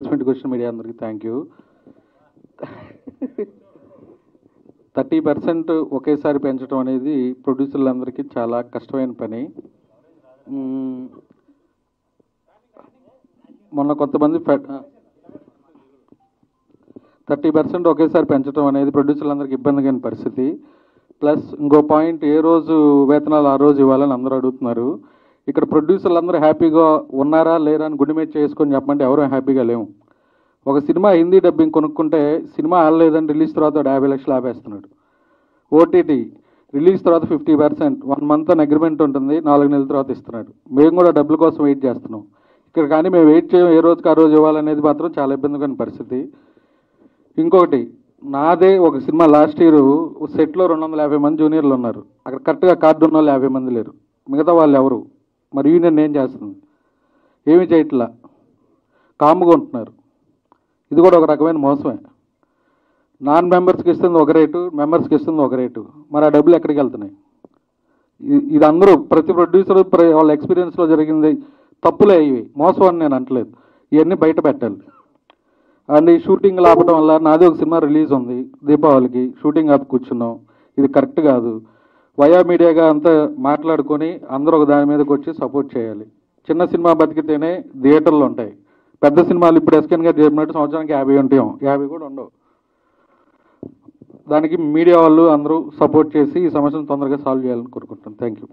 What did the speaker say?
Question media అందరికీ thank you. 30% ఒకేసారి పెంచడం అనేది ప్రొడ్యూసర్లందరికీ చాలా కష్టమైన పని. మొన్న కొంతమంది 30% ఒకేసారి పెంచడం అనేది ప్రొడ్యూసర్లందరికీ ఇబ్బందిగా పరిస్థితి. ప్లస్ ఇంకో పాయింట్, ఏ రోజు వేతనాలు ఆ రోజు ఇవ్వాలని అందరూ అడుగుతున్నారు. ఇక్కడ ప్రొడ్యూసర్లు అందరూ హ్యాపీగా ఉన్నారా లేరా అని గుండె మీద చేసుకొని చెప్పమంటే ఎవరూ హ్యాపీగా లేము. ఒక సినిమా హిందీ డబ్బింగ్ కొనుక్కుంటే సినిమా ఆడలేదని రిలీజ్ తర్వాత 50 లక్షలు ఆపేస్తున్నాడు. ఓటీటీ రిలీజ్ తర్వాత 50%, 1 month అని అగ్రిమెంట్ ఉంటుంది, 4 నెలల తర్వాత ఇస్తున్నాడు. మేము కూడా డబ్బుల కోసం వెయిట్ చేస్తున్నాం ఇక్కడ. కానీ మేము వెయిట్ చేయం, ఏ రోజుకి ఆ రోజు ఇవ్వాలనేది మాత్రం చాలా ఇబ్బందిగా పరిస్థితి. ఇంకొకటి, నాదే ఒక సినిమా లాస్ట్ ఇయర్ సెట్లో 250 మంది జూనియర్లు ఉన్నారు. అక్కడ కరెక్ట్గా కార్డు ఉన్న వాళ్ళు 50 మంది లేరు. మిగతా వాళ్ళు ఎవరు? మరి యూనియన్ ఏం చేస్తుంది? ఏమీ చేయట్లా, కాముగా ఉంటున్నారు. ఇది కూడా ఒక రకమైన మోసమే. నాన్ మెంబర్స్కి ఇస్తుంది ఒక రేటు, మెంబర్స్కి ఇస్తుంది ఒక రేటు. మరి ఆ డబ్బులు ఎక్కడికి వెళ్తున్నాయి? ఇది అందరూ ప్రతి ప్రొడ్యూసర్ వాళ్ళ ఎక్స్పీరియన్స్లో జరిగింది తప్పులే. ఇవి మోసం అని నేను అంటలేదు, ఇవన్నీ బయట పెట్టాలి. అండ్ ఈ షూటింగ్ ఆపడం వల్ల, నాది ఒక సినిమా రిలీజ్ ఉంది దీపావళికి, షూటింగ్ ఆపి కూర్చున్నాం. ఇది కరెక్ట్ కాదు. వయా మీడియాగా అంతా మాట్లాడుకొని అందరూ ఒక దాని మీదకి వచ్చి సపోర్ట్ చేయాలి. చిన్న సినిమా బతికితేనే థియేటర్లు ఉంటాయి. పెద్ద సినిమాలు ఇప్పుడు ఎస్కెన్ గారు చెప్పినట్టు సంవత్సరానికి 50 ఉంటాయి, 50 కూడా ఉండవు. దానికి మీడియా వాళ్ళు అందరూ సపోర్ట్ చేసి ఈ సమస్యను తొందరగా సాల్వ్ చేయాలని కోరుకుంటాను. Thank you.